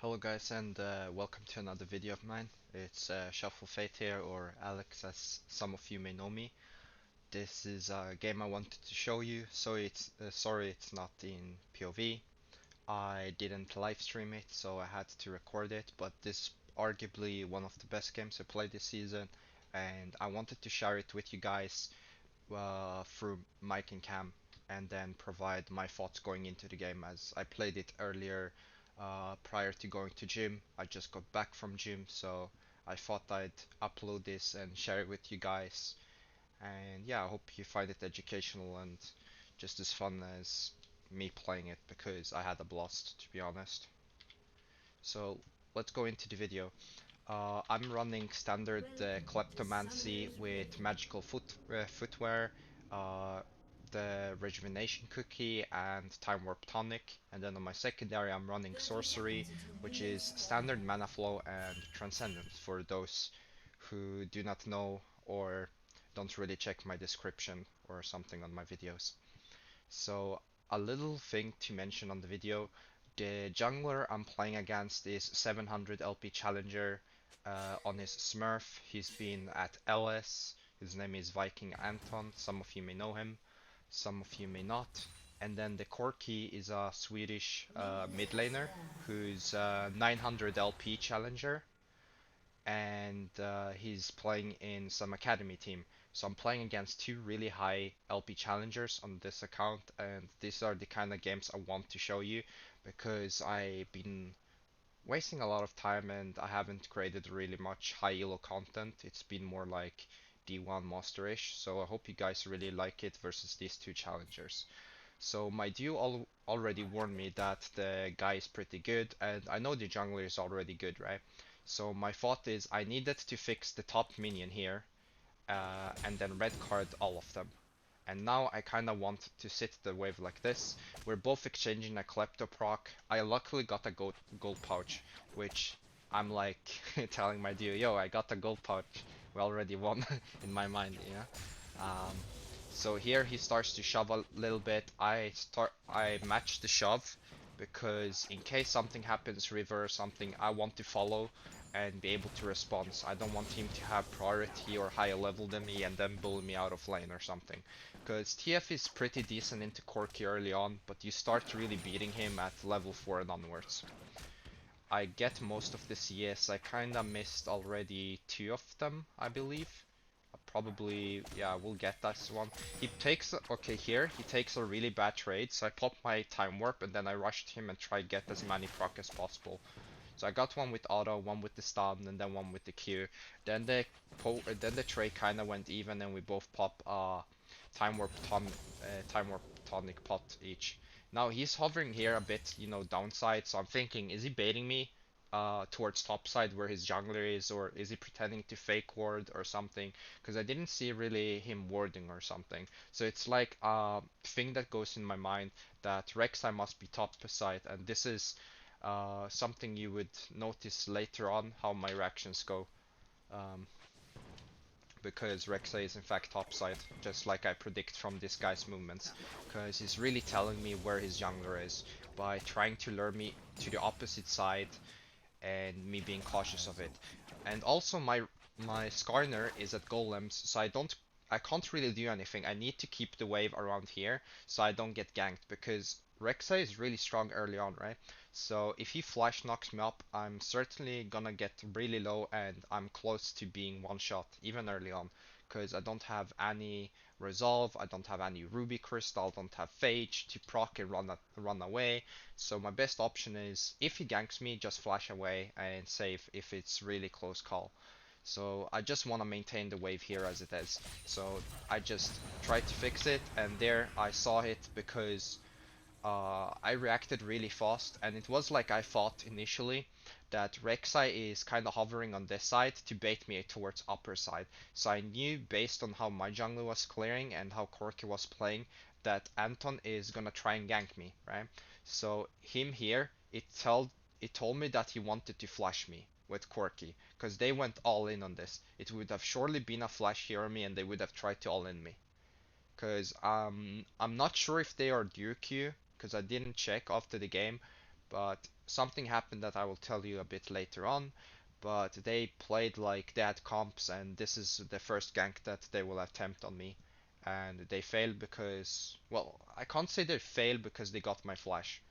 Hello guys and welcome to another video of mine. It's Shuffle Fate here, or Alex as some of you may know me. This is a game I wanted to show you, so it's sorry it's not in POV. I didn't live stream it, so I had to record it, but this is arguably one of the best games I played this season, and I wanted to share it with you guys through mic and cam, and then provide my thoughts going into the game as I played it earlier prior to going to gym. I just got back from gym, so I thought I'd upload this and share it with you guys. And yeah, I hope you find it educational and just as fun as me playing it because I had a blast, to be honest. So let's go into the video. I'm running standard Kleptomancy with magical footwear, uh, the rejuvenation cookie, and time warp tonic. And then on my secondary, I'm running sorcery, which is standard Manaflow and Transcendence for those who do not know or don't really check my description or something on my videos. So a little thing to mention on the video, the jungler I'm playing against is 700 LP Challenger on his Smurf. He's been at LS. His name is Viking Anton. Some of you may know him, some of you may not. And then the Corki is a Swedish mid laner who's 900 LP Challenger, and he's playing in some academy team. So I'm playing against two really high LP challengers on this account, and these are the kind of games I want to show you because I've been wasting a lot of time and I haven't created really much high elo content. It's been more like D1 Master-ish, so I hope you guys really like it versus these two challengers. So my duo already warned me that the guy is pretty good, and I know the jungler is already good, right? So my thought is I needed to fix the top minion here, and then red card all of them. And now I kinda want to sit the wave like this. We're both exchanging a Klepto proc. I luckily got a gold pouch, which I'm like telling my duo, yo, I got a gold pouch. We already won in my mind, yeah. So here he starts to shove a little bit. I match the shove because in case something happens, river or something, I want to follow and be able to respond. So I don't want him to have priority or higher level than me and then bully me out of lane or something. Because TF is pretty decent into Corki early on, but you start really beating him at level 4 and onwards. I get most of the CS. I kinda missed already 2 of them, I believe. Probably, yeah, we'll get this one. He takes, okay, here, he takes a really bad trade, so I pop my time warp and then I rushed him and try get as many proc as possible. So I got one with auto, one with the stun, and then one with the Q. Then the trade kinda went even and we both pop time warp time warp tonic pot each. Now he's hovering here a bit, you know, downside, so I'm thinking, is he baiting me towards top side where his jungler is, or is he pretending to fake ward or something? Because I didn't see really him warding or something. So it's like a thing that goes in my mind that Rek'Sai must be top side, and this is something you would notice later on how my reactions go. Um, because Rek'Sai is in fact topside, just like I predict from this guy's movements, because he's really telling me where his jungler is by trying to lure me to the opposite side and me being cautious of it. And also my Skarner is at golems, so I can't really do anything. I need to keep the wave around here so I don't get ganked because Rek'Sai is really strong early on, right? So if he flash knocks me up, I'm certainly gonna get really low and I'm close to being one shot even early on because I don't have any resolve, I don't have any ruby crystal, I don't have phage to proc and run away. So my best option is if he ganks me, just flash away and save if it's really close call. So I just want to maintain the wave here as it is. So I just tried to fix it, and there I saw it because I reacted really fast, and it was like I thought initially that Rek'Sai is kind of hovering on this side to bait me towards upper side. So I knew based on how my jungle was clearing and how Corki was playing that Anton is gonna try and gank me, right? So him here, it told me that he wanted to flash me with Corki, because they went all in on this. It would have surely been a flash here on me and they would have tried to all in me. Because I'm not sure if they are duo Q, because I didn't check after the game, but something happened that I will tell you a bit later on, but they played like they had comps, and this is the first gank that they will attempt on me. And they failed because, well, I can't say they failed because they got my flash.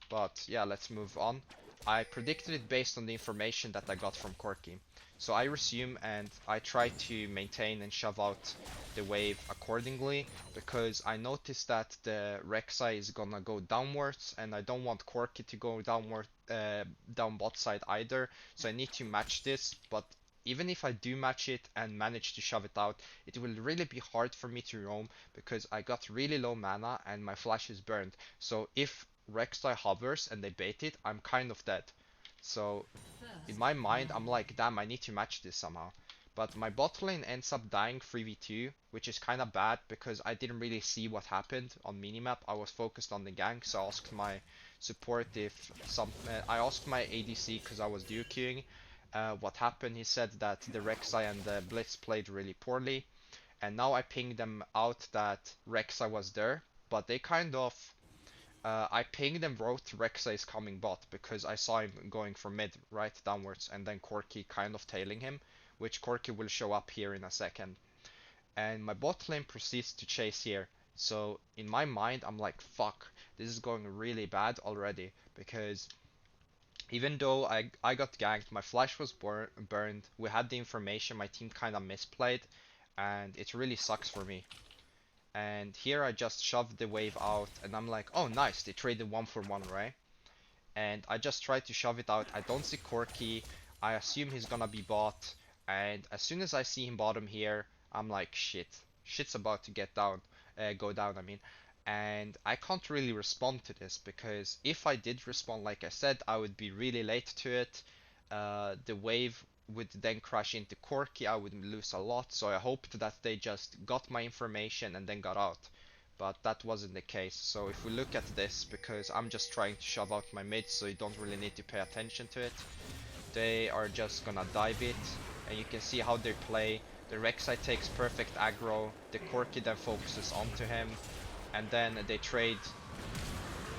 But yeah, let's move on. I predicted it based on the information that I got from Corki. So I resume and I try to maintain and shove out the wave accordingly, because I noticed that the Rek'Sai is gonna go downwards and I don't want Corki to go downward, down bot side either. So I need to match this, but even if I do match it and manage to shove it out, it will really be hard for me to roam because I got really low mana and my flash is burned. So if Rek'Sai hovers and they bait it, I'm kind of dead. So in my mind, I'm like, damn, I need to match this somehow. But my bot lane ends up dying 3v2, which is kind of bad because I didn't really see what happened on minimap. I was focused on the gank, so I asked my support if I asked my ADC because I was duo queuing what happened. He said that the Rek'Sai and the Blitz played really poorly, and now I pinged them out that Rek'Sai was there, but they kind of I pinged and wrote Rek'Sai is coming bot because I saw him going from mid right downwards and then Corki kind of tailing him, which Corki will show up here in a second. And my bot lane proceeds to chase here. So in my mind, I'm like, fuck, this is going really bad already because even though I got ganked, my flash was burned, we had the information, my team kind of misplayed, and it really sucks for me. And here I just shoved the wave out and I'm like, oh nice, they traded 1 for 1, right? And I just try to shove it out. I don't see Corki. I assume he's gonna be bot. And as soon as I see him bottom here, I'm like, shit. Shit's about to get down. Go down, I mean. And I can't really respond to this because if I did respond, like I said, I would be really late to it. The wave would then crash into Corki. I would lose a lot. So I hoped that they just got my information and then got out, but that wasn't the case. So if we look at this, because I'm just trying to shove out my mid, so you don't really need to pay attention to it, they are just gonna dive it, and you can see how they play. The Rek'Sai takes perfect aggro, the Corki then focuses onto him, and then they trade.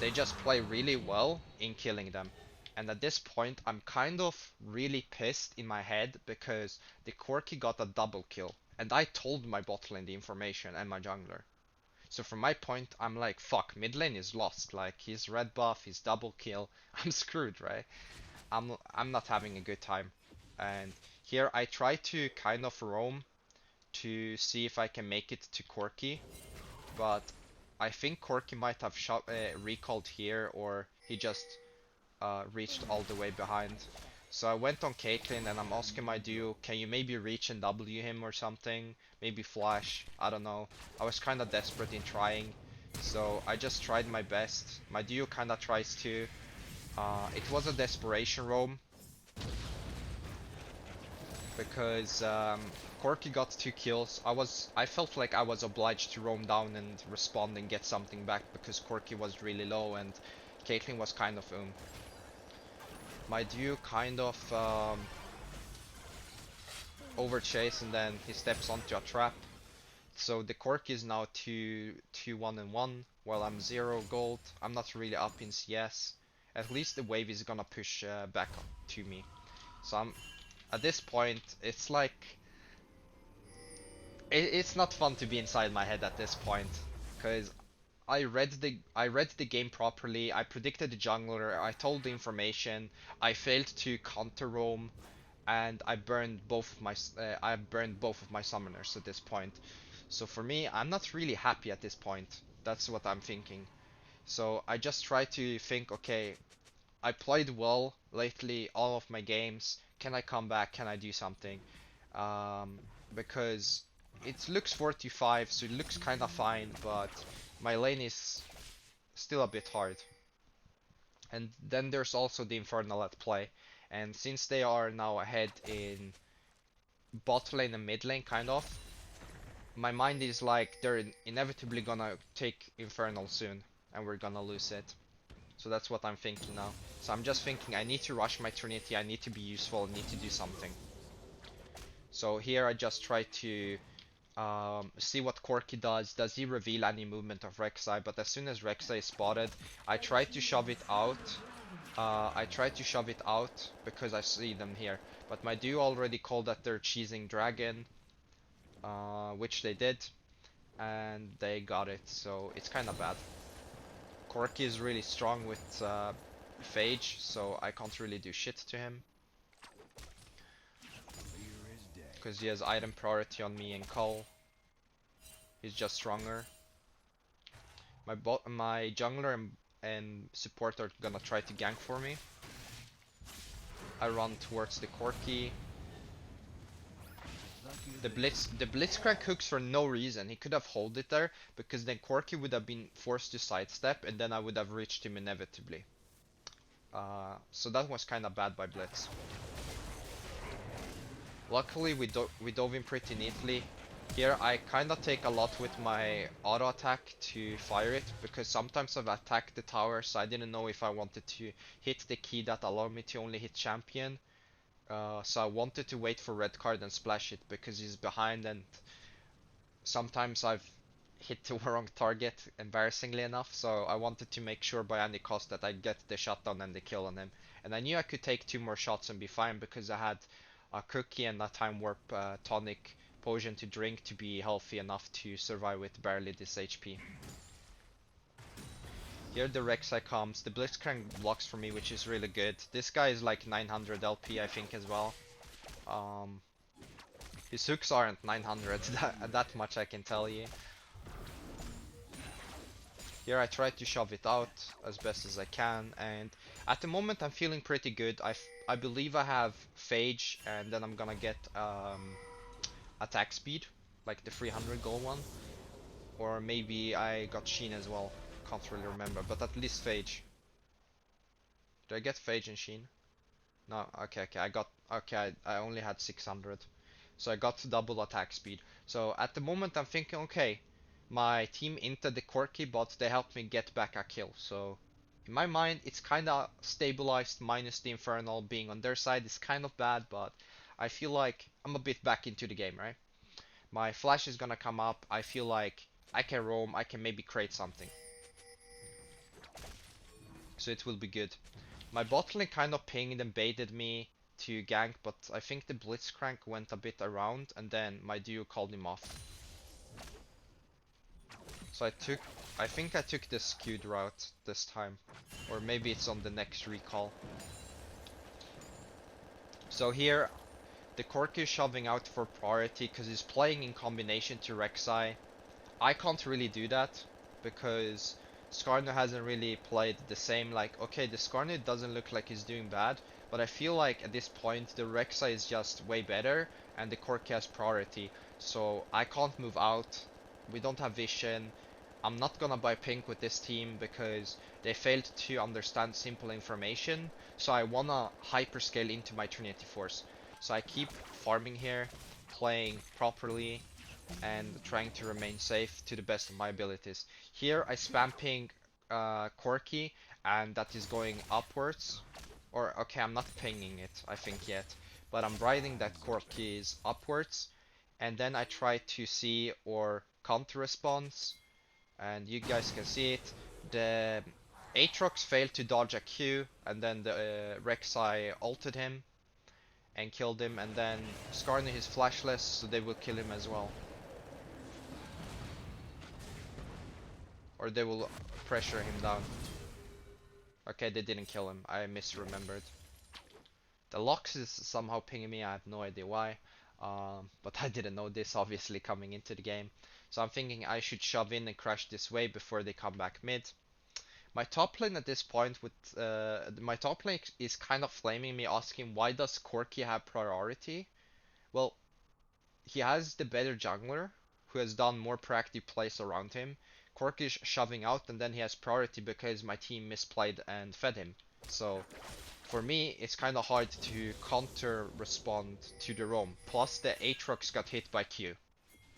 They just play really well in killing them. And at this point, I'm kind of really pissed in my head because the Corki got a double kill, and I told my bot lane the information and my jungler. So from my point, I'm like, fuck, mid lane is lost. Like, he's red buff, he's double kill. I'm screwed, right? I'm not having a good time. And here I try to kind of roam to see if I can make it to Corki, but I think Corki might have recalled here, or he just reached all the way behind. So I went on Caitlyn and I'm asking my duo, can you maybe reach and W him or something? Maybe flash, I don't know. I was kinda desperate in trying, so I just tried my best. My duo kinda tries to. It was a desperation roam because Corki got 2 kills. I felt like I was obliged to roam down and respond and get something back because Corki was really low and Caitlyn was kind of my duo kind of overchase and then he steps onto a trap. So the Corki is now 1 and 1 while I'm 0 gold. I'm not really up in CS. At least the wave is gonna push back up to me. So I'm at this point, it's like it's not fun to be inside my head at this point because I read the game properly. I predicted the jungler. I told the information. I failed to counter roam, and I burned both of my summoners at this point. So for me, I'm not really happy at this point. That's what I'm thinking. So I just try to think, okay, I played well lately all of my games. Can I come back? Can I do something? Um, because it looks 45, so it looks kind of fine, but my lane is still a bit hard. And then there's also the Infernal at play. And since they are now ahead in bot lane and mid lane, kind of, my mind is like they're inevitably gonna take Infernal soon, and we're gonna lose it. So that's what I'm thinking now. So I'm just thinking I need to rush my Trinity, I need to be useful, I need to do something. So here I just try to see what Corki does. Does he reveal any movement of Rek'Sai? But as soon as Rek'Sai is spotted, I try to shove it out. I tried to shove it out because I see them here, but my duo already called that they're cheesing dragon, which they did, and they got it, so it's kind of bad. Corki is really strong with Phage, so I can't really do shit to him. Because he has item priority on me and Cull. He's just stronger. My jungler and support are gonna try to gank for me. I run towards the Corki. The Blitzcrank hooks for no reason. He could have hold it there, because then Corki would have been forced to sidestep, and then I would have reached him inevitably. So that was kind of bad by Blitz. Luckily we dove in pretty neatly. Here I kinda take a lot with my auto attack to fire it, because sometimes I've attacked the tower, so I didn't know if I wanted to hit the key that allowed me to only hit champion. So I wanted to wait for red card and splash it because he's behind, and sometimes I've hit the wrong target, embarrassingly enough, so I wanted to make sure by any cost that I get the shutdown and the kill on him. And I knew I could take 2 more shots and be fine, because I had a cookie and a time warp tonic potion to drink to be healthy enough to survive with barely this HP. Here the Rek'Sai comes, the Blitzcrank blocks for me, which is really good. This guy is like 900 LP I think as well. His hooks aren't 900, that much I can tell you. Here I try to shove it out as best as I can, and at the moment I'm feeling pretty good. I believe I have Phage, and then I'm gonna get attack speed, like the 300 gold one. Or maybe I got Sheen as well, can't really remember, but at least Phage. Did I get Phage and Sheen? No, okay, I only had 600. So I got double attack speed. So at the moment I'm thinking, okay, my team inted the Corki, but they helped me get back a kill. So in my mind, it's kind of stabilized, minus the Infernal being on their side. It's kind of bad, but I feel like I'm a bit back into the game, right? My flash is gonna come up. I feel like I can roam, I can maybe create something. So it will be good. My bot lane kind of pinged and baited me to gank, but I think the Blitzcrank went a bit around, and then my duo called him off. So I think I took the skewed route this time, or maybe it's on the next recall. So here, the Corki is shoving out for priority because he's playing in combination to Rek'Sai. I can't really do that because Skarner hasn't really played the same. Like, okay, the Skarner doesn't look like he's doing bad, but I feel like at this point the Rek'Sai is just way better and the Corki has priority. So I can't move out. We don't have vision. I'm not gonna buy pink with this team because they failed to understand simple information. So I wanna hyperscale into my Trinity Force. So I keep farming here, playing properly, and trying to remain safe to the best of my abilities. Here I spam ping Corki, and that is going upwards. Or, okay, I'm not pinging it, I think, yet. But I'm riding that Corki is upwards. And then I try to see or counter response. And you guys can see it. The Aatrox failed to dodge a Q, and then the Rek'Sai ulted him and killed him, and then Skarner is flashless, so they will kill him as well. Or they will pressure him down. Okay, they didn't kill him. I misremembered. The Lux is somehow pinging me. I have no idea why. But I didn't know this, obviously, coming into the game. So I'm thinking I should shove in and crash this way before they come back mid. My top lane at this point my top lane is kind of flaming me, asking why does Corki have priority? Well, he has the better jungler who has done more proactive plays around him. Corki is shoving out, and then he has priority because my team misplayed and fed him. So for me, it's kind of hard to counter respond to the roam. Plus the Aatrox got hit by Q,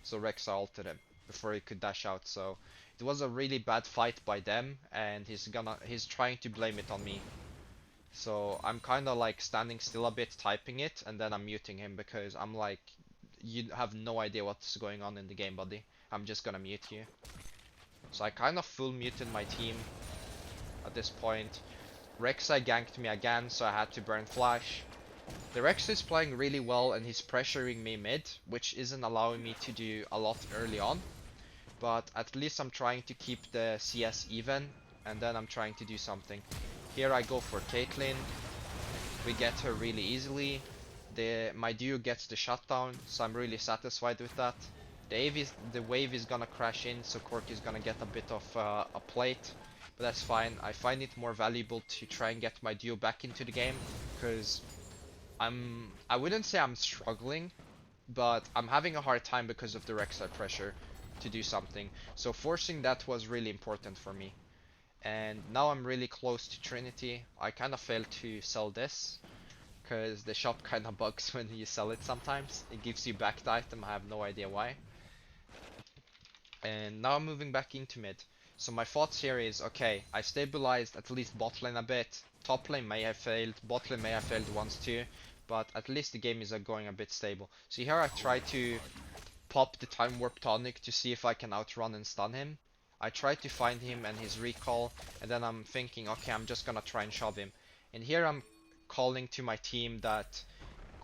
so Rex ulted him before he could dash out. So it was a really bad fight by them, and he's trying to blame it on me. So I'm kind of like standing still a bit, typing it, and then I'm muting him because I'm like, you have no idea what's going on in the game, buddy. I'm just gonna mute you. So I kind of full muted my team at this point. Rek'Sai ganked me again, so I had to burn flash. The Rex is playing really well and he's pressuring me mid, which isn't allowing me to do a lot early on. But at least I'm trying to keep the CS even, and then I'm trying to do something. Here I go for Caitlyn. We get her really easily. My duo gets the shutdown, so I'm really satisfied with that. The wave is gonna crash in, so Corki is gonna get a bit of a plate, but that's fine. I find it more valuable to try and get my duo back into the game, because I wouldn't say I'm struggling, but I'm having a hard time because of the Rek'Sai pressure to do something. So forcing that was really important for me. And now I'm really close to Trinity. I kind of failed to sell this because the shop kind of bugs when you sell it sometimes. It gives you back the item, I have no idea why. And now I'm moving back into mid. So my thoughts here is, okay, I stabilized at least bot lane a bit. Top lane may have failed, bot lane may have failed once too, but at least the game is going a bit stable. So here I try to pop the time warp tonic to see if I can outrun and stun him. I try to find him and his recall, and then I'm thinking, okay, I'm just gonna try and shove him. And here I'm calling to my team that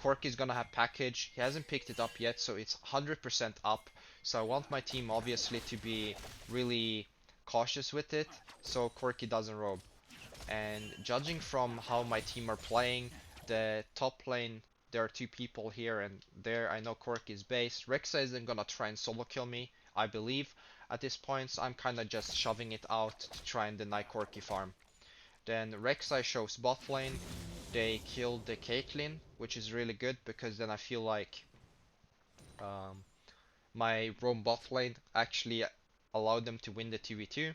Corki is gonna have package. He hasn't picked it up yet, so it's 100% up. So I want my team obviously to be really cautious with it, so Corki doesn't robe. And judging from how my team are playing, the top lane, there are two people here and there. I know Corki is base. Rek'Sai isn't gonna try and solo kill me, I believe, at this point, so I'm kinda just shoving it out to try and deny Corki farm. Then Rek'Sai shows bot lane. They killed the Caitlyn, which is really good because then I feel like um, my roam bot lane actually allowed them to win the 2v2.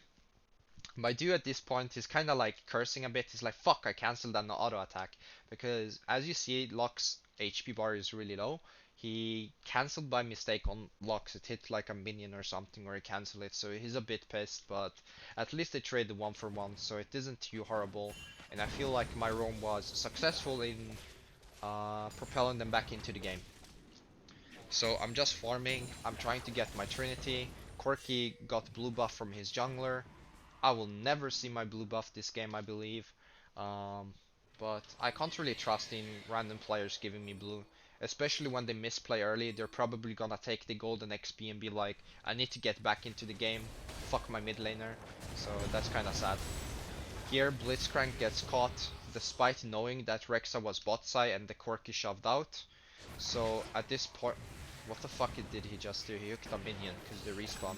My dude at this point is kind of like cursing a bit. He's like, fuck, I cancelled an auto attack. Because as you see, Locke's HP bar is really low. He cancelled by mistake on Locks. It hit like a minion or something where he cancelled it. So he's a bit pissed, but at least they traded 1-for-1, so it isn't too horrible. And I feel like my roam was successful in propelling them back into the game. So I'm just farming. I'm trying to get my Trinity. Corki got blue buff from his jungler. I will never see my blue buff this game, I believe. Um, but I can't really trust in random players giving me blue. Especially when they misplay early, they're probably gonna take the golden XP and be like, I need to get back into the game. Fuck my mid laner. So that's kinda sad. Here, Blitzcrank gets caught, despite knowing that Rek'Sai was bot side and the Corki shoved out. So at this point, what the fuck did he just do? He hooked a minion because they respawn.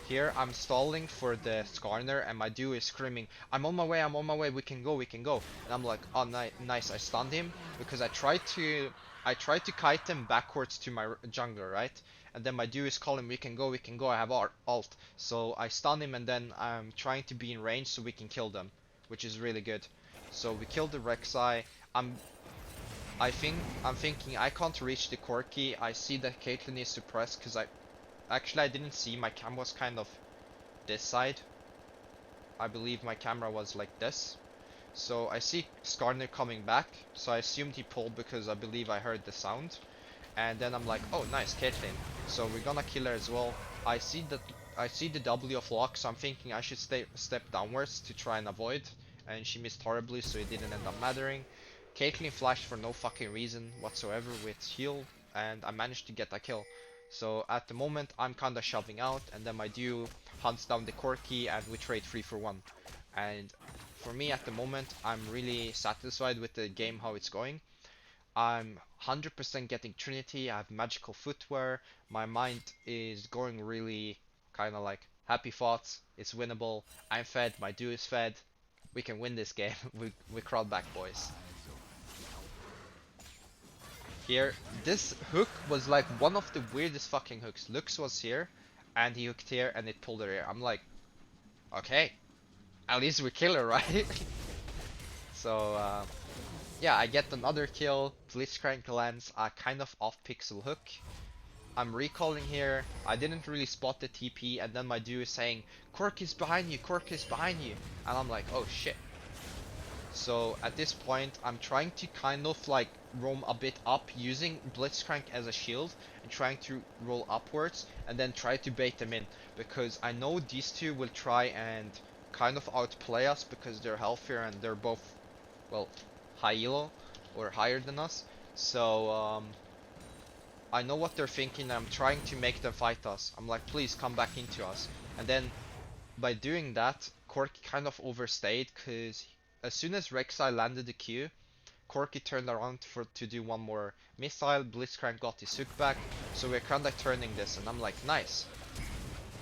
Here I'm stalling for the Skarner and my dude is screaming, I'm on my way, we can go. And I'm like, oh nice, I stunned him because I tried to kite him backwards to my jungler, right? And then my dude is calling, we can go, I have ult. So I stun him and then I'm trying to be in range so we can kill them, which is really good. So we killed the Rek'Sai. I'm I'm thinking I can't reach the Corki. I see that Caitlyn is suppressed because I didn't see, my cam was kind of this side. I believe my camera was like this. So I see Skarner coming back, so I assumed he pulled because I believe I heard the sound. And then I'm like, oh nice, Caitlyn. So we're gonna kill her as well. I see the W of Lock, so I'm thinking I should step downwards to try and avoid. And she missed horribly, so it didn't end up mattering. Caitlyn flashed for no fucking reason whatsoever with heal, and I managed to get a kill. So at the moment I'm kinda shoving out, and then my duo hunts down the Corki and we trade 3-for-1. And for me at the moment I'm really satisfied with the game, how it's going. I'm 100% getting Trinity, I have magical footwear, my mind is going really kinda like happy thoughts, it's winnable, I'm fed, my duo is fed, we can win this game, we crawl back boys. Here, this hook was like one of the weirdest fucking hooks. Lux was here, and he hooked here, and it pulled her here. I'm like, okay, at least we kill her, right? So, yeah, I get another kill. Blitzcrank lands a kind of off-pixel hook. I'm recalling here. I didn't really spot the TP, and then my dude is saying, Cork is behind you, Cork is behind you. And I'm like, oh shit. So at this point, I'm trying to kind of like roam a bit up using Blitzcrank as a shield and trying to roll upwards and then try to bait them in, because I know these two will try and kind of outplay us because they're healthier and they're both well, high elo or higher than us. So I know what they're thinking. I'm trying to make them fight us. I'm like, please come back into us. And then by doing that, Corki kind of overstayed because as soon as Rek'Sai landed the Q, Corki turned around to do one more missile. Blitzcrank got his hook back, so we're kind of turning this, and I'm like, nice.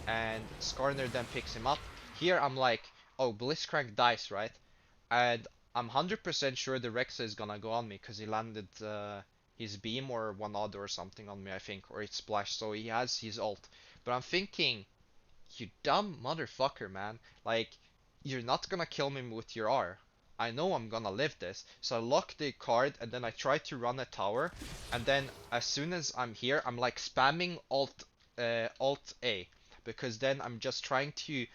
And Skarner then picks him up. Here I'm like, oh, Blitzcrank dies, right? And I'm 100% sure the Rexa is gonna go on me because he landed his beam or one odd or something on me, I think, or it splashed, so he has his ult. But I'm thinking, you dumb motherfucker, man. Like, you're not gonna kill me with your R. I know I'm gonna live this. So I lock the card and then I try to run a tower. And then as soon as I'm here, I'm like spamming Alt A. Because then I'm just trying to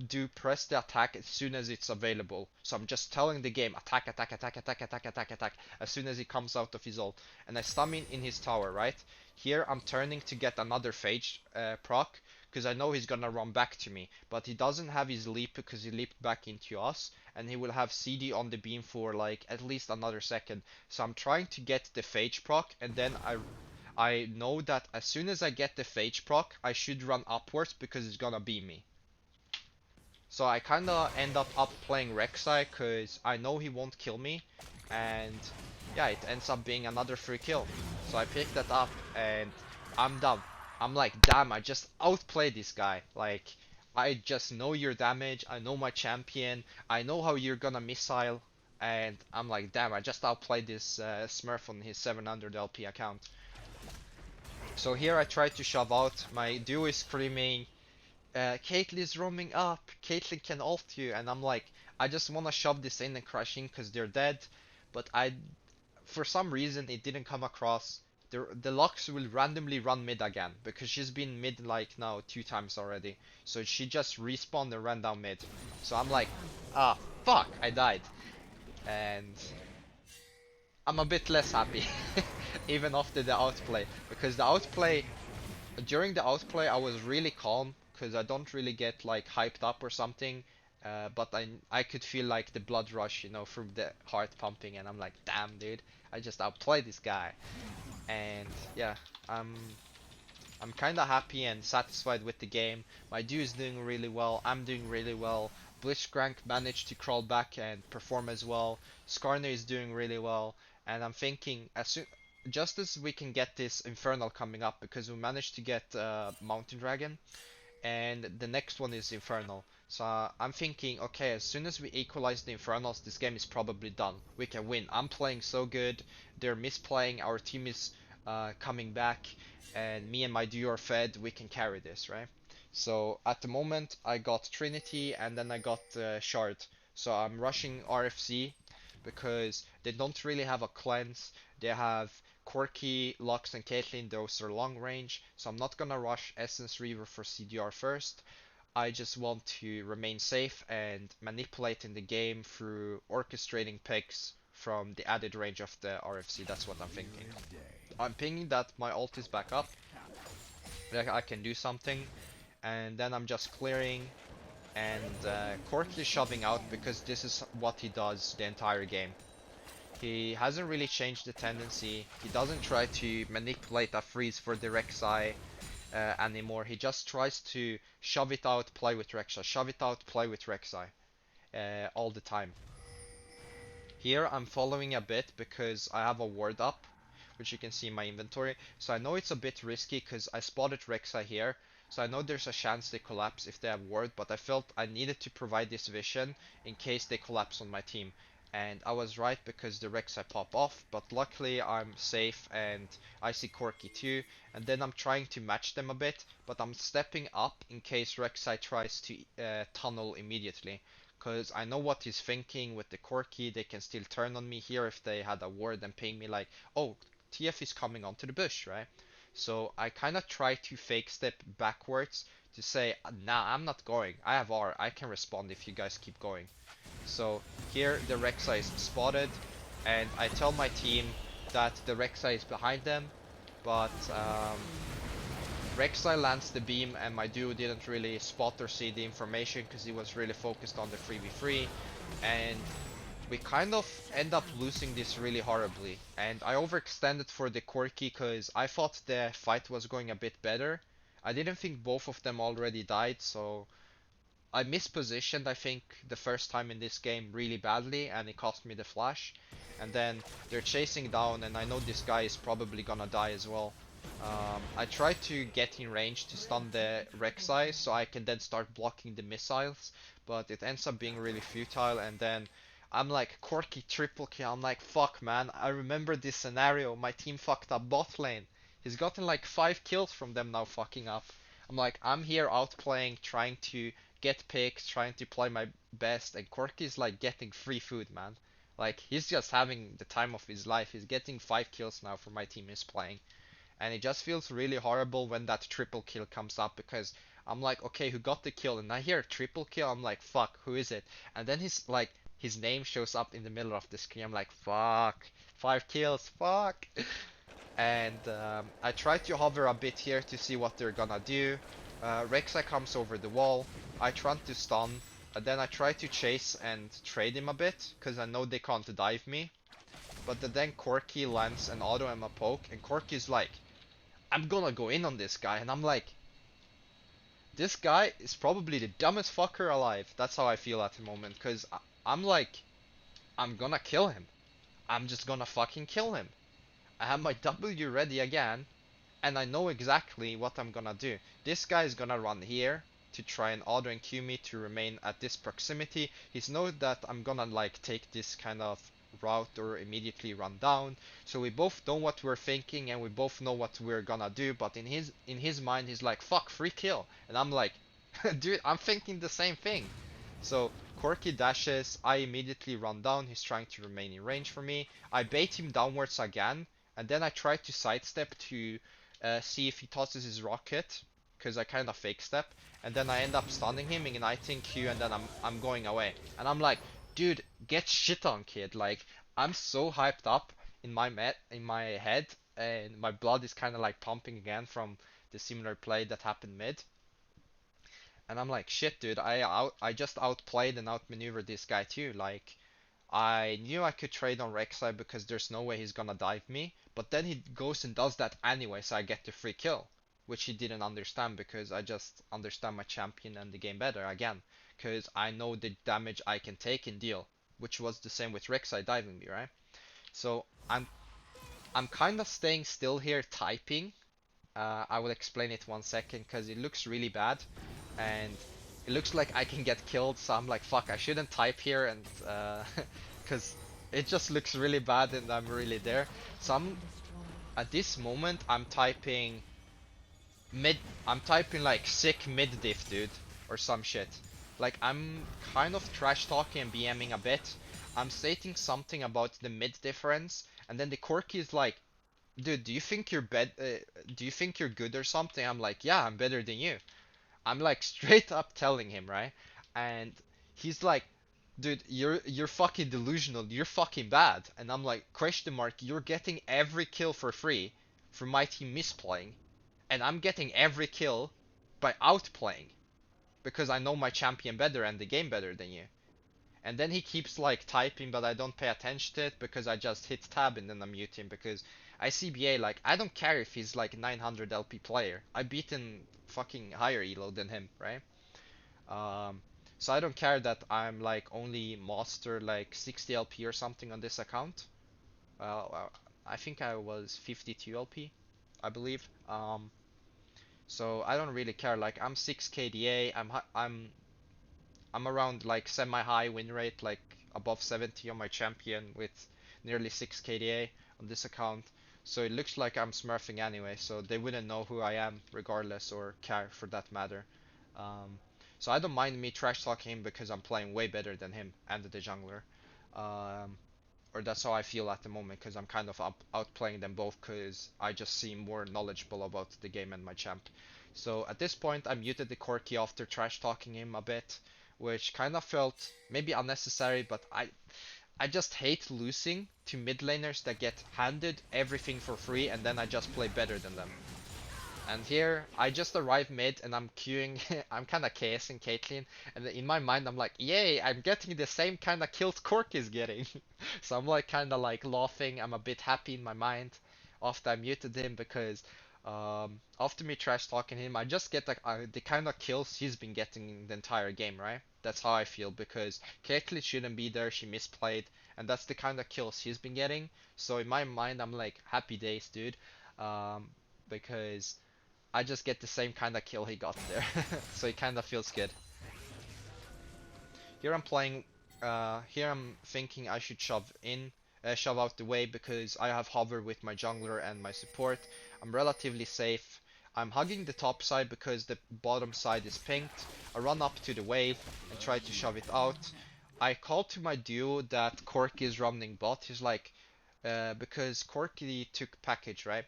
do press the attack as soon as it's available. So I'm just telling the game attack, attack, attack, attack, attack, attack, attack as soon as he comes out of his ult. And I stun in his tower, right? Here I'm turning to get another Phage proc because I know he's gonna run back to me. But he doesn't have his leap because he leaped back into us, and he will have CD on the beam for like at least another second. So I'm trying to get the Phage proc, and then I know that as soon as I get the Phage proc, I should run upwards because it's gonna beam me. So I kinda end up playing Rek'Sai because I know he won't kill me, and yeah, it ends up being another free kill. So I pick that up and I'm done. I'm like, damn, I just outplayed this guy. Like, I just know your damage, I know my champion, I know how you're gonna missile, and I'm like, damn, I just outplayed this Smurf on his 700 LP account. So here I try to shove out, my duo is screaming, Caitlyn is roaming up, Caitlyn can ult you, and I'm like, I just wanna shove this in and crush in because they're dead, but for some reason it didn't come across. The Lux will randomly run mid again because she's been mid like now 2 times already, so she just respawned and ran down mid. So I'm like, ah, fuck, I died, and I'm a bit less happy, even after the outplay, because the outplay during the outplay I was really calm because I don't really get like hyped up or something, but I could feel like the blood rush, you know, from the heart pumping, and I'm like, damn, dude, I just outplayed this guy. And yeah, I'm kind of happy and satisfied with the game. My dude is doing really well, I'm doing really well. Blitzcrank managed to crawl back and perform as well. Skarner is doing really well, and I'm thinking just as we can get this Infernal coming up, because we managed to get Mountain Dragon, and the next one is Infernal. So I'm thinking, okay, as soon as we equalize the Infernals, this game is probably done. We can win. I'm playing so good. They're misplaying. Our team is coming back, and me and my duo are fed. We can carry this, right? So at the moment, I got Trinity, and then I got Shard. So I'm rushing RFC because they don't really have a cleanse. They have Corki, Lux, and Caitlyn. Those are long range, so I'm not gonna rush Essence Reaver for CDR first. I just want to remain safe and manipulate in the game through orchestrating picks from the added range of the RFC. That's what I'm thinking. I'm thinking that my ult is back up, that I can do something, and then I'm just clearing, and Corki is shoving out because this is what he does the entire game. He hasn't really changed the tendency. He doesn't try to manipulate a freeze for the Rek'Sai anymore. He just tries to shove it out, play with Rek'Sai, shove it out, play with Rek'Sai all the time. Here I'm following a bit because I have a ward up, which you can see in my inventory. So I know it's a bit risky because I spotted Rek'Sai here. So I know there's a chance they collapse if they have ward, but I felt I needed to provide this vision in case they collapse on my team. And I was right because the Rek'Sai pop off, but luckily I'm safe and I see Corki too. And then I'm trying to match them a bit, but I'm stepping up in case Rek'Sai tries to tunnel immediately. Because I know what he's thinking with the Corki. They can still turn on me here if they had a ward and ping me like, oh, TF is coming onto the bush, right? So I kind of try to fake step backwards to say, nah, I'm not going. I have R. I can respond if you guys keep going. So here the Rek'Sai is spotted, and I tell my team that the Rek'Sai is behind them, but Rek'Sai lands the beam and my duo didn't really spot or see the information because he was really focused on the 3v3, and we kind of end up losing this really horribly. And I overextended for the Corki because I thought the fight was going a bit better. I didn't think both of them already died, so I mispositioned, I think, the first time in this game really badly, and it cost me the flash. And then they're chasing down, and I know this guy is probably gonna die as well. I tried to get in range to stun the Rek'Sai so I can then start blocking the missiles, but it ends up being really futile. And then I'm like, Corki triple kill. I'm like, fuck man, I remember this scenario. My team fucked up bot lane. He's gotten like 5 kills from them now fucking up. I'm like, I'm here outplaying, trying to get picks, trying to play my best, and Corki's like getting free food, man. Like, he's just having the time of his life. He's getting 5 kills now for my team is playing. And it just feels really horrible when that triple kill comes up because I'm like, okay, who got the kill? And I hear triple kill, I'm like, fuck, who is it? And then his name shows up in the middle of the screen. I'm like, fuck, 5 kills, fuck. And I try to hover a bit here to see what they're gonna do. Rek'Sai comes over the wall. I try to stun, and then I try to chase and trade him a bit, because I know they can't dive me. But then Corki lands an auto and a poke, and Corki's like, I'm gonna go in on this guy, and I'm like, this guy is probably the dumbest fucker alive. That's how I feel at the moment, because I'm like, I'm gonna kill him. I'm just gonna fucking kill him. I have my W ready again, and I know exactly what I'm gonna do. This guy is gonna run here to try and auto and Q me to remain at this proximity. He's knows that I'm gonna like take this kind of route or immediately run down. So we both know what we're thinking and we both know what we're gonna do, but in his mind he's like, fuck, free kill. And I'm like, dude, I'm thinking the same thing. So Corki dashes, I immediately run down, he's trying to remain in range for me. I bait him downwards again, and then I try to sidestep to see if he tosses his rocket, because I kind of fake step, and then I end up stunning him, igniting Q, and then I'm going away. And I'm like, dude, get shit on, kid. Like, I'm so hyped up in my head, and my blood is kind of like pumping again from the similar play that happened mid. And I'm like, shit, dude, I just outplayed and outmaneuvered this guy too. Like, I knew I could trade on Rek'Sai because there's no way he's gonna dive me, but then he goes and does that anyway, so I get the free kill, which he didn't understand because I just understand my champion and the game better again, because I know the damage I can take and deal, which was the same with Rek'Sai diving me, right? So I'm kind of staying still here typing. I will explain it 1 second because it looks really bad, and it looks like I can get killed, so I'm like, fuck, I shouldn't type here, and because it just looks really bad and I'm really there. So at this moment I'm typing mid, I'm typing like sick mid diff, dude, or some shit. Like, I'm kind of trash talking and BMing a bit. I'm stating something about the mid difference, and then the Corki is like, dude, do you think do you think you're good or something? I'm like, yeah, I'm better than you. I'm like straight up telling him, right? And he's like, dude, you're fucking delusional. You're fucking bad. And I'm like, question mark, you're getting every kill for free from my team misplaying, and I'm getting every kill by outplaying because I know my champion better and the game better than you. And then he keeps like typing, but I don't pay attention to it because I just hit tab and then I mute him because I CBA, like, I don't care if he's like 900 LP player. I beaten fucking higher elo than him, right? Um, so I don't care that I'm like only master like 60 LP or something on this account. I think I was 52 LP, I believe. So I don't really care. Like, I'm 6 KDA. I'm around like semi-high win rate, like above 70 on my champion with nearly 6 KDA on this account. So it looks like I'm smurfing anyway, so they wouldn't know who I am regardless, or care for that matter. Um, so I don't mind me trash talking him because I'm playing way better than him and the jungler. Um, or that's how I feel at the moment because I'm kind of outplaying them both because I just seem more knowledgeable about the game and my champ. So at this point I muted the Corki after trash talking him a bit, which kind of felt maybe unnecessary, but I just hate losing to mid laners that get handed everything for free and then I just play better than them. And here, I just arrived mid and I'm queuing, I'm kinda KSing Caitlyn, and in my mind I'm like, yay, I'm getting the same kinda kills Corki is getting. So I'm like kinda like laughing, I'm a bit happy in my mind after I muted him because after me trash talking him, I just get like the kinda kills he's been getting in the entire game, right? That's how I feel because Caitlyn shouldn't be there, she misplayed, and that's the kinda kills he's been getting. So in my mind I'm like, happy days, dude. Because I just get the same kind of kill he got there. So it kind of feels good. Here I'm playing, here I'm thinking I should shove out the way because I have hover with my jungler and my support. I'm relatively safe. I'm hugging the top side because the bottom side is pinked. I run up to the wave and try to shove it out. I call to my duo that Corki is running bot. He's like, because Corki took package, right?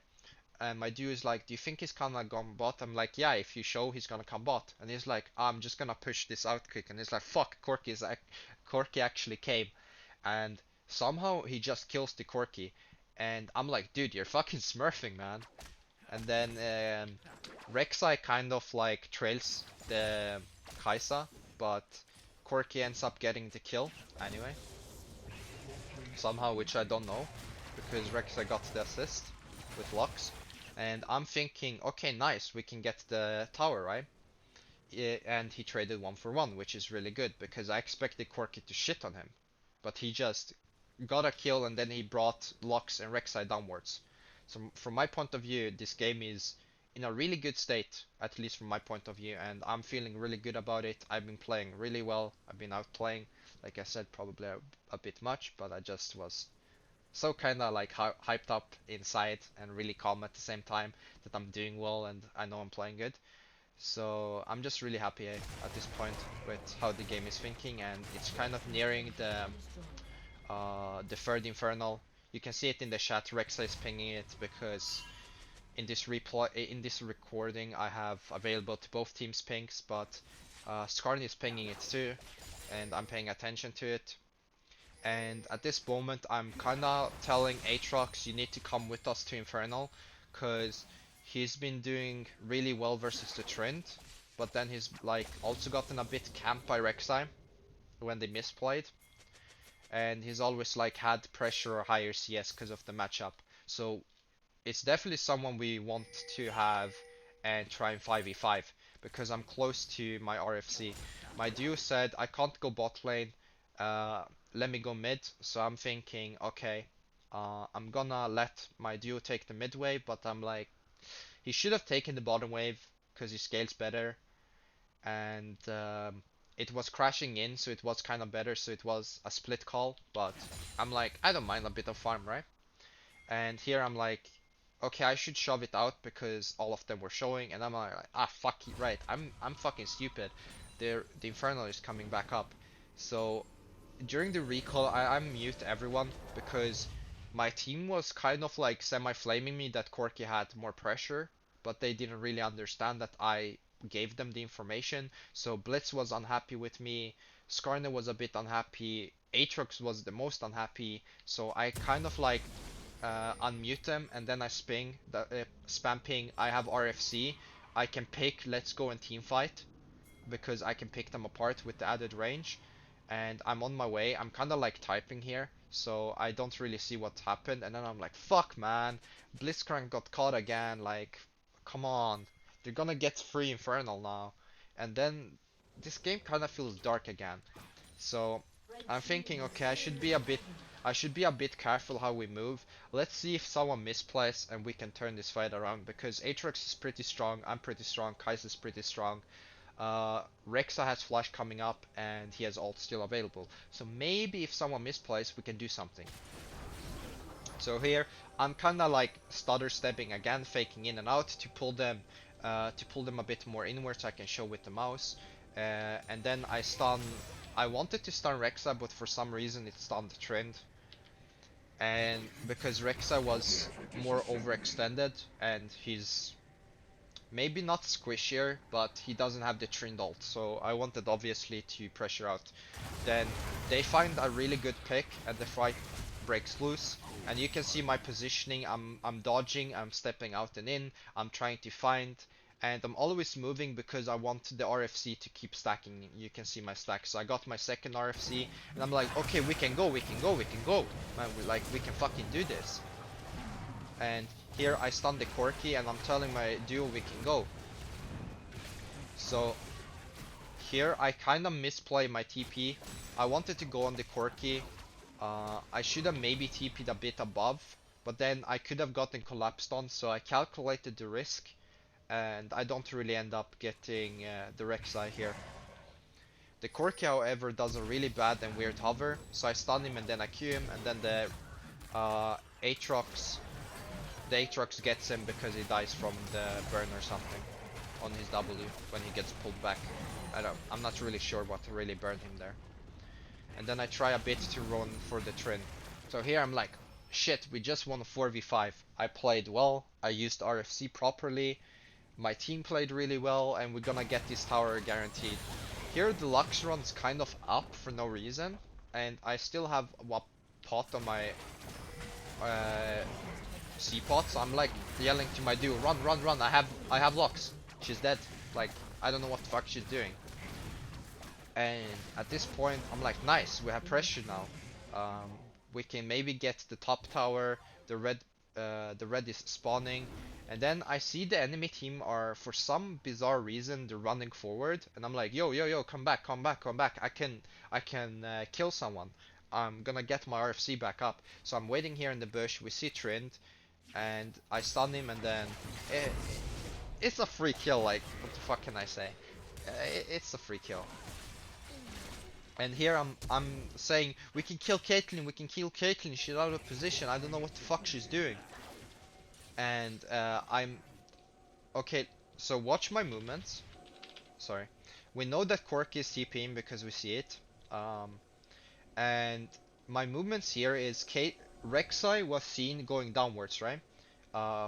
And my dude is like, do you think he's gonna come bot? I'm like, yeah, if you show he's gonna come bot. And he's like, I'm just gonna push this out quick. And he's like, fuck, Corki actually came. And somehow he just kills the Corki. And I'm like, dude, you're fucking smurfing, man. And then Rek'Sai kind of like trails the Kaisa, but Corki ends up getting the kill anyway. Somehow, which I don't know, because Rek'Sai got the assist with Lux. And I'm thinking, okay, nice, we can get the tower, right? Yeah, and he traded 1 for 1, which is really good, because I expected Corki to shit on him. But he just got a kill and then he brought Lux and Rek'Sai downwards. So from my point of view, this game is in a really good state, at least from my point of view, and I'm feeling really good about it. I've been playing really well. I've been outplaying, like I said, probably a bit much, but I just was so kind of like hyped up inside and really calm at the same time that I'm doing well and I know I'm playing good. So I'm just really happy at this point with how the game is thinking, and it's kind of nearing the third Infernal. You can see it in the chat. Rexa is pinging it because in this recording I have available to both teams pings, but Skarn is pinging it too, and I'm paying attention to it. And at this moment I'm kinda telling Aatrox, you need to come with us to Infernal, cause he's been doing really well versus the Trend, but then he's like also gotten a bit camped by Rek'Sai when they misplayed, and he's always like had pressure or higher CS because of the matchup. So it's definitely someone we want to have and try and 5v5 because I'm close to my RFC. My duo said I can't go bot lane, uh, let me go mid, so I'm thinking, okay, I'm gonna let my duo take the mid wave, but I'm like, he should have taken the bottom wave because he scales better, and it was crashing in, so it was kind of better, so it was a split call, but I'm like, I don't mind a bit of farm, right? And here I'm like, okay, I should shove it out because all of them were showing, and I'm like, ah, fuck it, right, I'm fucking stupid. The Infernal is coming back up. So during the recall, I mute everyone because my team was kind of like semi-flaming me that Corki had more pressure, but they didn't really understand that I gave them the information. So Blitz was unhappy with me, Skarner was a bit unhappy, Aatrox was the most unhappy, so I kind of like unmute them and then I spam ping, I have RFC, I can pick let's go and team fight because I can pick them apart with the added range, and I'm on my way. I'm kind of like typing here, so I don't really see what happened, and then I'm like, fuck man, Blitzcrank got caught again, like, come on, they're gonna get free Infernal now. And then this game kind of feels dark again, so I'm thinking, okay, I should be a bit careful how we move. Let's see if someone misplays and we can turn this fight around, because Aatrox is pretty strong, I'm pretty strong, Kai'Sa's pretty strong. Rexa has flash coming up and he has ult still available. So maybe if someone misplays, we can do something. So here I'm kinda like stutter stepping again, faking in and out to pull them a bit more inwards so I can show with the mouse. And then I wanted to stun Rexa, but for some reason it stunned Trend. And because Rexa was more overextended and he's maybe not squishier, but he doesn't have the Trend ult, so I wanted obviously to pressure out. Then they find a really good pick and the fight breaks loose, and you can see my positioning. I'm dodging, I'm stepping out and in, I'm trying to find, and I'm always moving because I want the RFC to keep stacking. You can see my stack. So I got my second RFC, and I'm like, okay, we can go, we can go, we can go, man. We can fucking do this. And here I stun the Corki, and I'm telling my duo we can go. So here I kind of misplay my TP. I wanted to go on the Corki. I should have maybe TP'd a bit above, but then I could have gotten collapsed on, so I calculated the risk, and I don't really end up getting the Rek'Sai here. The Corki, however, does a really bad and weird hover, so I stun him and then I Q him, and then Aatrox, the Aatrox gets him because he dies from the burn or something on his W when he gets pulled back. I'm not really sure what really burned him there. And then I try a bit to run for the Trin. So here I'm like, shit, we just won a 4v5. I played well, I used RFC properly, my team played really well, and we're gonna get this tower guaranteed. Here the Lux run's kind of up for no reason, and I still have a pot on my C-pot, so I'm like yelling to my duo, run, run, run, I have Lux. She's dead. Like, I don't know what the fuck she's doing. And at this point, I'm like, nice, we have pressure now. We can maybe get the top tower, the red is spawning, and then I see the enemy team are, for some bizarre reason, they're running forward, and I'm like, yo, yo, yo, come back, come back, come back, I can kill someone. I'm gonna get my RFC back up. So I'm waiting here in the bush, we see Trent, and I stun him, and then it's a free kill, like, what the fuck can I say? It's a free kill. And here I'm saying we can kill Caitlyn, we can kill Caitlyn, she's out of position, I don't know what the fuck she's doing. And I'm okay, so watch my movements. Sorry. We know that Corki is TPing because we see it. And my movements here is Rek'Sai was seen going downwards, right?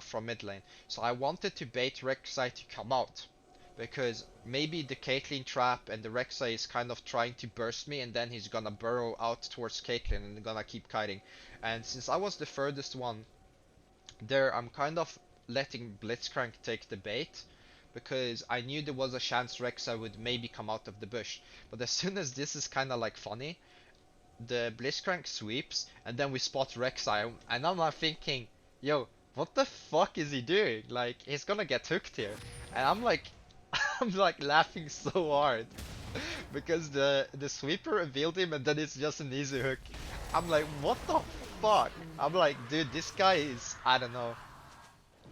From mid lane. So I wanted to bait Rek'Sai to come out, because maybe the Caitlyn trap and the Rek'Sai is kind of trying to burst me, and then he's gonna burrow out towards Caitlyn and gonna keep kiting. And since I was the furthest one there, I'm kind of letting Blitzcrank take the bait, because I knew there was a chance Rek'Sai would maybe come out of the bush. But as soon as this is kind of like funny, the Blitzcrank sweeps, and then we spot Rek'Sai, and I'm like thinking, yo, what the fuck is he doing? Like, he's gonna get hooked here. And I'm like, I'm like laughing so hard. Because the sweeper revealed him, and then it's just an easy hook. I'm like, what the fuck? I'm like, dude, this guy is, I don't know.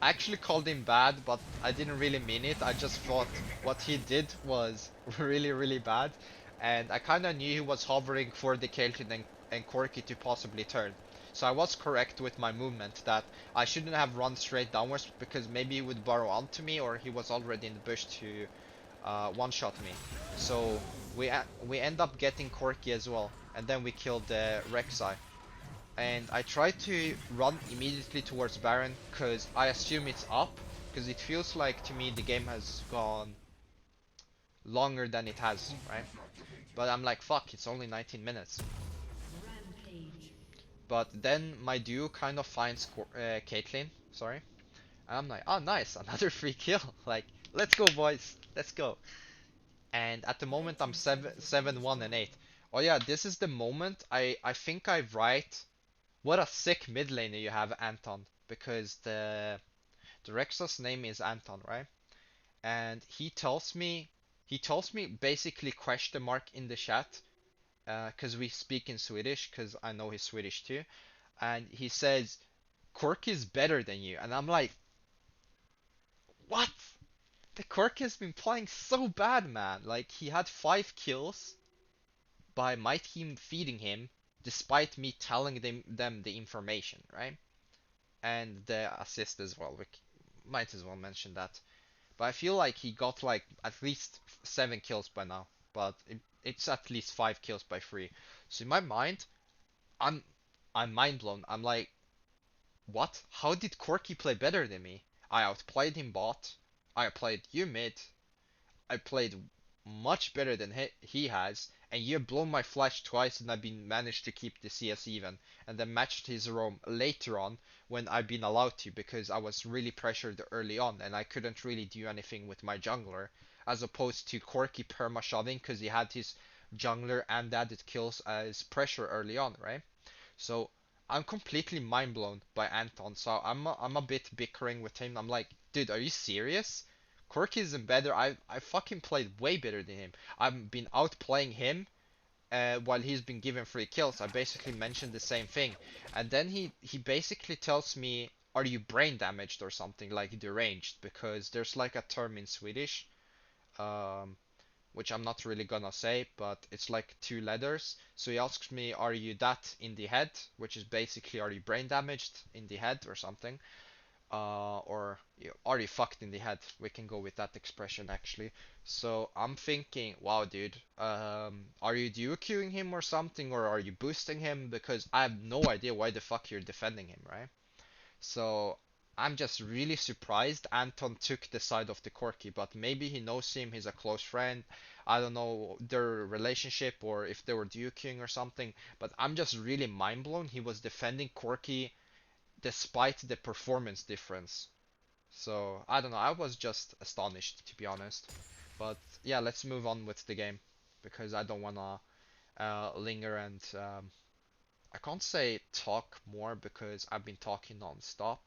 I actually called him bad, but I didn't really mean it. I just thought what he did was really, really bad. And I kind of knew he was hovering for the Caitlyn and Corki to possibly turn. So I was correct with my movement that I shouldn't have run straight downwards, because maybe he would burrow onto me, or he was already in the bush to one-shot me. So we end up getting Corki as well, and then we killed the Rek'Sai. And I try to run immediately towards Baron, because I assume it's up, because it feels like to me the game has gone longer than it has, right? But I'm like, fuck, it's only 19 minutes. But then my duo kind of finds Caitlyn, sorry. And I'm like, oh nice, another free kill. Like, let's go boys, let's go. And at the moment I'm 7-1 and 8. Oh yeah, this is the moment I think I write, what a sick mid laner you have, Anton, because the Rexos name is Anton, right? And he tells me basically question mark in the chat, because we speak in Swedish, because I know he's Swedish too, and he says Cork is better than you, and I'm like, what? The Cork has been playing so bad, man. Like, he had 5 kills by my team feeding him, despite me telling them the information, right? And the assist as well. We might as well mention that. But I feel like he got like at least 7 kills by now. But it's at least 5 kills by 3. So in my mind, I'm I'm mind blown. I'm like, what? How did Corki play better than me? I outplayed him bot. I outplayed you mid. I played much better than he has, and you've blown my flash twice, and I've been managed to keep the CS even, and then matched his roam later on when I've been allowed to because I was really pressured early on, and I couldn't really do anything with my jungler, as opposed to Corki perma shoving because he had his jungler and added kills as pressure early on, right? So I'm completely mind blown by Anton. So I'm a bit bickering with him. I'm like, dude, are you serious? Corki isn't better. I fucking played way better than him. I've been outplaying him while he's been given free kills. I basically mentioned the same thing, and then he basically tells me, "Are you brain damaged or something like deranged?" Because there's like a term in Swedish. Um, which I'm not really gonna say, but it's like two letters. So he asks me, "Are you that in the head?" Which is basically, "Are you brain damaged in the head or something?" Or "Are you fucked in the head?" We can go with that expression actually. So I'm thinking, wow, dude, are you duo queuing him or something, or are you boosting him? Because I have no idea why the fuck you're defending him, right? So I'm just really surprised Anton took the side of the Corki, but maybe he knows him, he's a close friend. I don't know their relationship or if they were duking or something, but I'm just really mind blown. He was defending Corki despite the performance difference. So I don't know, I was just astonished to be honest. But yeah, let's move on with the game because I don't wanna linger and I can't say talk more because I've been talking non-stop.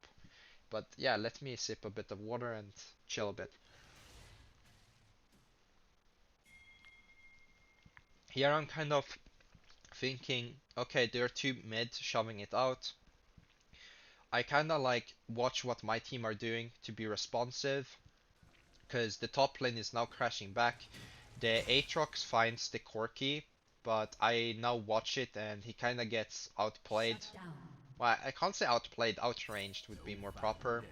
But yeah, let me sip a bit of water and chill a bit. Here I'm kind of thinking, okay, there are two mid shoving it out. I kind of like watch what my team are doing to be responsive, because the top lane is now crashing back. The Aatrox finds the Corki, but I now watch it and he kind of gets outplayed. Well, I can't say outplayed, outranged would be more proper.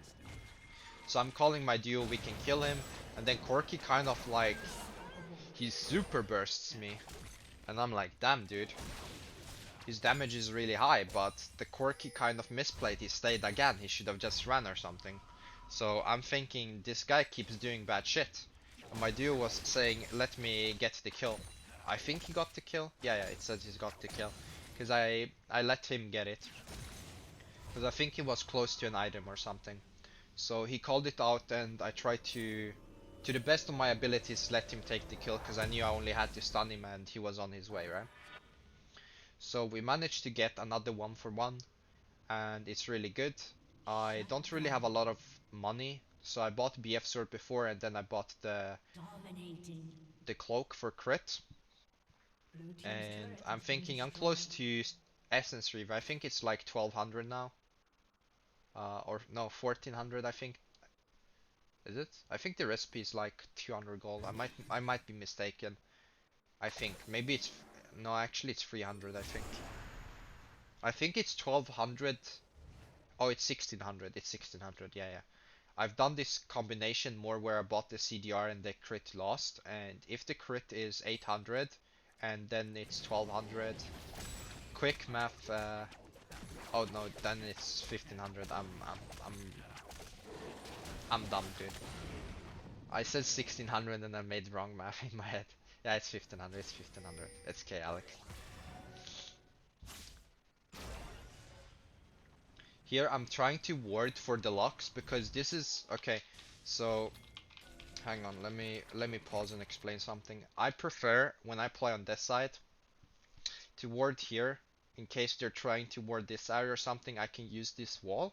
So I'm calling my duo, we can kill him, and then Corki kind of like, he super bursts me. And I'm like, damn, dude. His damage is really high, but the Corki kind of misplayed. He stayed again. He should have just ran or something. So I'm thinking, this guy keeps doing bad shit. And my duo was saying, let me get the kill. I think he got the kill. Yeah, it says he's got the kill. Because I let him get it. Because I think he was close to an item or something. So he called it out and I tried to the best of my abilities, let him take the kill. Because I knew I only had to stun him and he was on his way, right? So we managed to get another 1-for-1 and it's really good. I don't really have a lot of money, so I bought BF sword before and then I bought the cloak for crit. And I'm thinking I'm close to Essence Reave. I think it's like 1200 now. Or no, 1400 I think. Is it? I think the recipe is like 200 gold. I might be mistaken. I think maybe it's no, actually it's 300 I think. I think it's 1200. Oh, it's 1600. It's 1600. Yeah, yeah. I've done this combination more where I bought the CDR and the crit lost, and if the crit is 800 and then it's 1200, quick math. Oh no, then it's 1500. I'm dumb, dude. I said 1600 and I made wrong math in my head. Yeah, it's 1500. It's 1500. It's okay, Alex. Here I'm trying to ward for the locks because this is okay. So hang on, let me pause and explain something. I prefer when I play on this side to ward here in case they're trying to ward this area or something. I can use this wall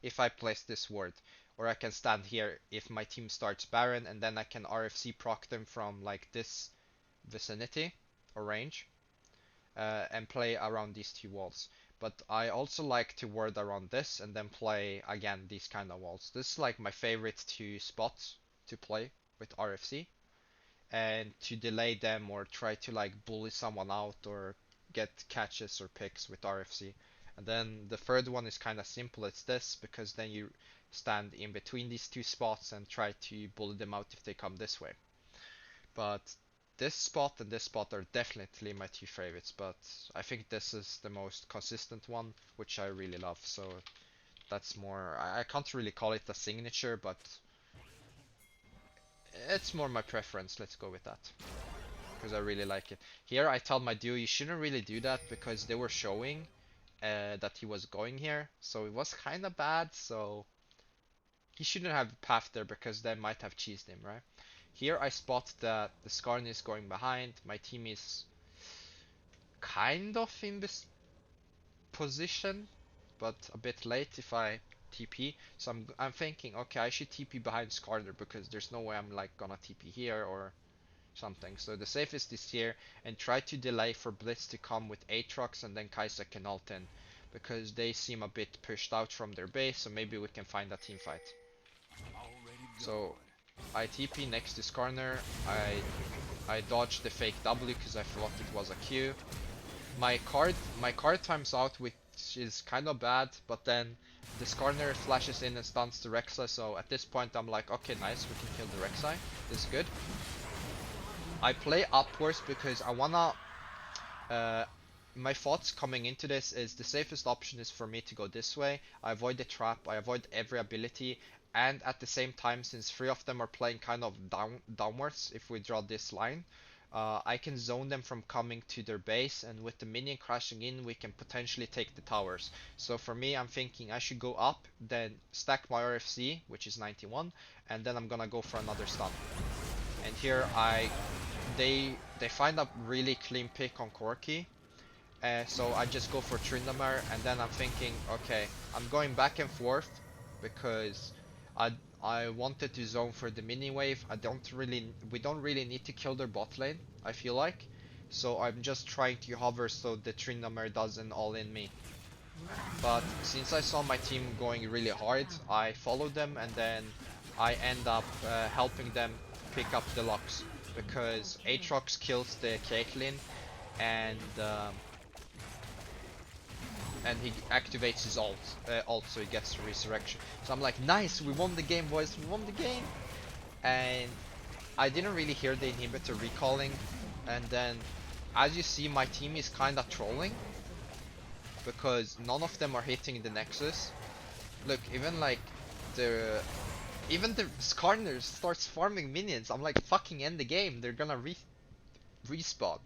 if I place this ward, or I can stand here if my team starts Baron, and then I can RFC proc them from like this vicinity or range, and play around these two walls. But I also like to ward around this and then play again these kind of walls. This is like my favorite two spots to play with RFC, and to delay them or try to like bully someone out or get catches or picks with RFC. And then the third one is kind of simple. It's this, because then you stand in between these two spots and try to bully them out if they come this way. But this spot and this spot are definitely my two favorites, but I think this is the most consistent one, which I really love. So that's more, I can't really call it a signature, but It's more my preference, let's go with that. Because I really like it. Here I tell my duo you shouldn't really do that because they were showing that he was going here. So it was kind of bad, so he shouldn't have path there because they might have cheesed him, right? Here I spot that the Skarn is going behind. My team is kind of in this position, but a bit late if I TP. So I'm thinking, okay, I should TP behind Skarner because there's no way I'm like gonna TP here or something. So the safest is here and try to delay for Blitz to come with Aatrox and then Kai'Sa can ult in because they seem a bit pushed out from their base, so maybe we can find a team fight. So I TP next to Skarner. I dodged the fake W because I thought it was a Q. My card times out, which is kind of bad, but then the Skarner flashes in and stuns the Rek'Sai, so at this point I'm like, okay, nice, we can kill the Rek'Sai. This is good. I play upwards because I wanna uh, my thoughts coming into this is the safest option is for me to go this way. I avoid the trap, I avoid every ability, and at the same time, since three of them are playing kind of downwards, if we draw this line, I can zone them from coming to their base, and with the minion crashing in, we can potentially take the towers. So for me, I'm thinking I should go up, then stack my RFC, which is 91, and then I'm gonna go for another stun. And here they find a really clean pick on Corki, so I just go for Tryndamere, and then I'm thinking, okay, I'm going back and forth because I I wanted to zone for the mini wave. We don't really need to kill their bot lane, I feel like. So I'm just trying to hover so the Tryndamere doesn't all in me. But since I saw my team going really hard, I followed them and then I end up helping them pick up the Lux because Aatrox kills the Caitlyn and he activates his ult so he gets the resurrection. So I'm like, nice, we won the game, boys, we won the game. And I didn't really hear the inhibitor recalling, and then as you see, my team is kinda trolling because none of them are hitting the Nexus. Look, the even the Skarner starts farming minions. I'm like, fucking end the game, they're gonna respawn.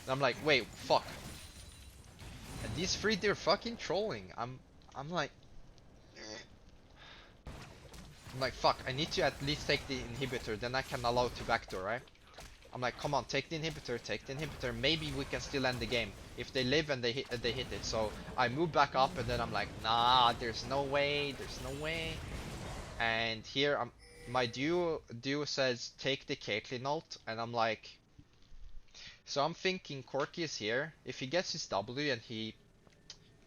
And I'm like, wait, fuck. And these three, they're fucking trolling. I'm like, fuck, I need to at least take the inhibitor, then I can allow to backdoor, right? I'm like, come on, take the inhibitor, maybe we can still end the game. If they live and they hit it. So I move back up and then I'm like, nah, there's no way. And here my duo says take the Caitlyn ult, and I'm like, so I'm thinking Corki is here. If he gets his W and he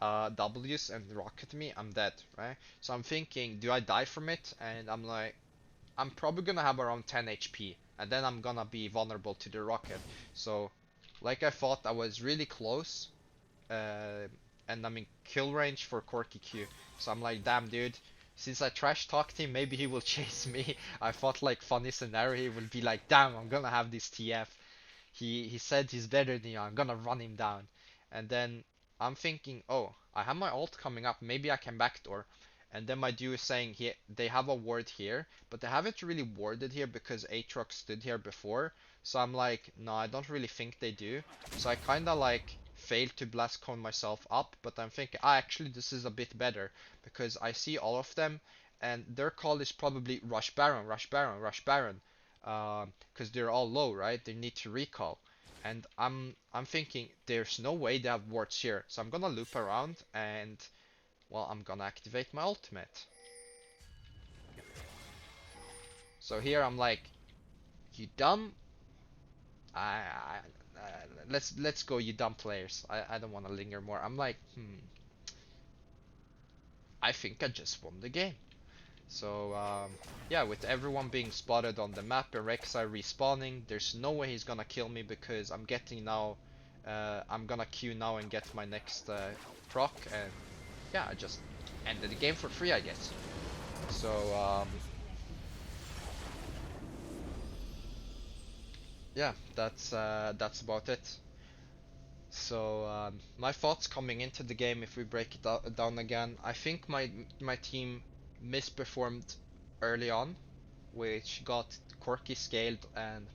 W's and rocket me, I'm dead, right? So I'm thinking, do I die from it? And I'm like, I'm probably gonna have around 10 HP, and then I'm gonna be vulnerable to the rocket. So, like I thought, I was really close, and I'm in kill range for Corki Q. So I'm like, damn, dude. Since I trash talked him, maybe he will chase me. I thought like funny scenario, he will be like, damn, I'm gonna have this TF. He said he's better than you. I'm gonna run him down. And then I'm thinking, oh, I have my ult coming up. Maybe I can backdoor. And then my duo is saying they have a ward here, but they haven't really warded here because Aatrox stood here before. So I'm like, no, I don't really think they do. So I kinda like failed to blast cone myself up, but I'm thinking, actually this is a bit better because I see all of them and their call is probably rush Baron, rush Baron, rush Baron, because they're all low, right? They need to recall. And I'm thinking there's no way they have wards here, so I'm gonna loop around and well, I'm gonna activate my ultimate. So here I'm like, you dumb. Let's go, you dumb players. I don't want to linger more. I'm like, I think I just won the game. So yeah, with everyone being spotted on the map and Rek'Sai respawning, there's no way he's gonna kill me because I'm getting now. I'm gonna queue now and get my next proc, and yeah, I just ended the game for free, I guess. So yeah, that's about it. So my thoughts coming into the game, if we break it down again, I think my team misperformed early on, which got Corki scaled, and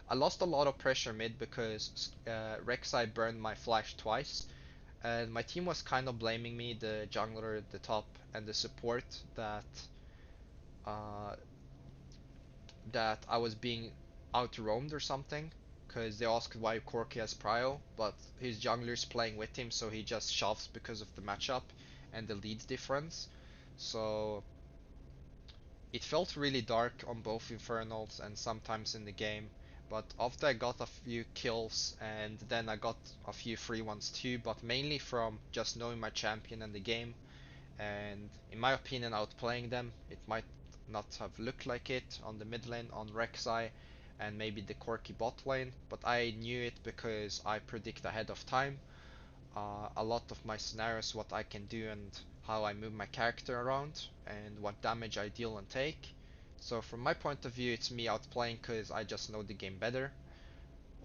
I lost a lot of pressure mid because Rek'Sai burned my flash twice, and my team was kind of blaming me, the jungler, the top, and the support, uh, that I was being out-roamed or something, because they asked why Corki has prio, but his jungler's playing with him, so he just shoves because of the matchup and the lead difference. So it felt really dark on both Infernals and sometimes in the game, but after I got a few kills and then I got a few free ones too, but mainly from just knowing my champion and the game, and in my opinion outplaying them. It might not have looked like it on the mid lane on Rek'Sai and maybe the Corki bot lane, but I knew it because I predict ahead of time a lot of my scenarios, what I can do and how I move my character around and what damage I deal and take. So from my point of view, it's me outplaying because I just know the game better,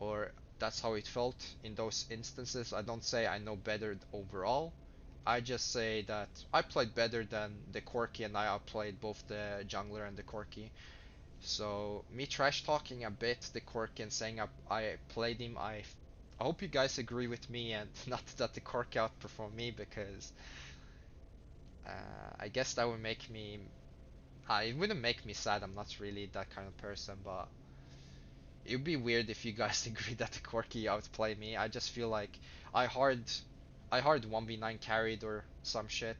or that's how it felt in those instances. I don't say I know better overall. I just say that I played better than the Corki, and I outplayed both the jungler and the Corki. So me trash talking a bit the Corki and saying I played him, I hope you guys agree with me and not that the Corki outperformed me, because I guess that would make me, it wouldn't make me sad. I'm not really that kind of person, but it would be weird if you guys agree that the Corki outplayed me. I just feel like I hard I hard 1v9 carried or some shit.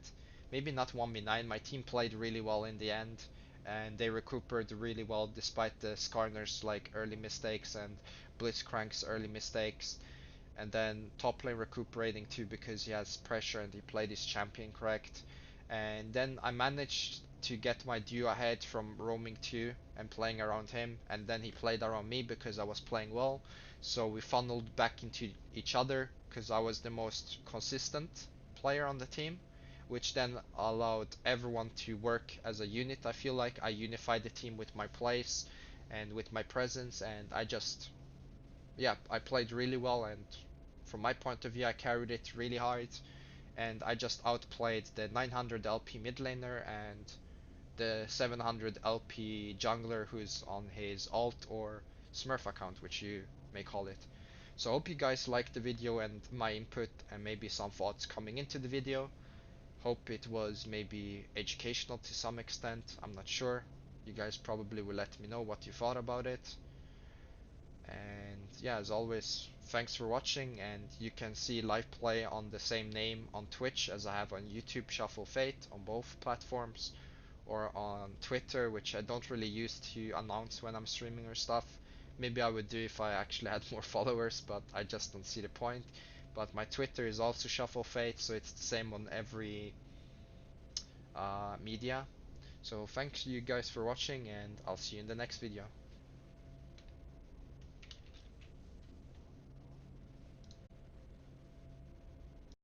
Maybe not 1v9. My team played really well in the end, and they recuperated really well despite the Skarner's like early mistakes and Blitzcrank's early mistakes. And then top lane recuperating too because he has pressure and he played his champion correct. And then I managed to get my duo ahead from roaming 2 and playing around him, and then he played around me because I was playing well. So we funneled back into each other because I was the most consistent player on the team, which then allowed everyone to work as a unit. I feel like I unified the team with my plays and with my presence, and I just, yeah, I played really well, and from my point of view, I carried it really hard, and I just outplayed the 900 LP mid laner and the 700 LP jungler who's on his alt or Smurf account, which you may call it. So I hope you guys liked the video and my input and maybe some thoughts coming into the video. Hope it was maybe educational to some extent. I'm not sure. You guys probably will let me know what you thought about it. And yeah, as always, thanks for watching, and you can see live play on the same name on Twitch as I have on YouTube, Shuffle Fate, on both platforms, or on Twitter, which I don't really use to announce when I'm streaming or stuff. Maybe I would do if I actually had more followers, but I just don't see the point. But my Twitter is also Shuffle Fate, so it's the same on every media. So thanks you guys for watching, and I'll see you in the next video.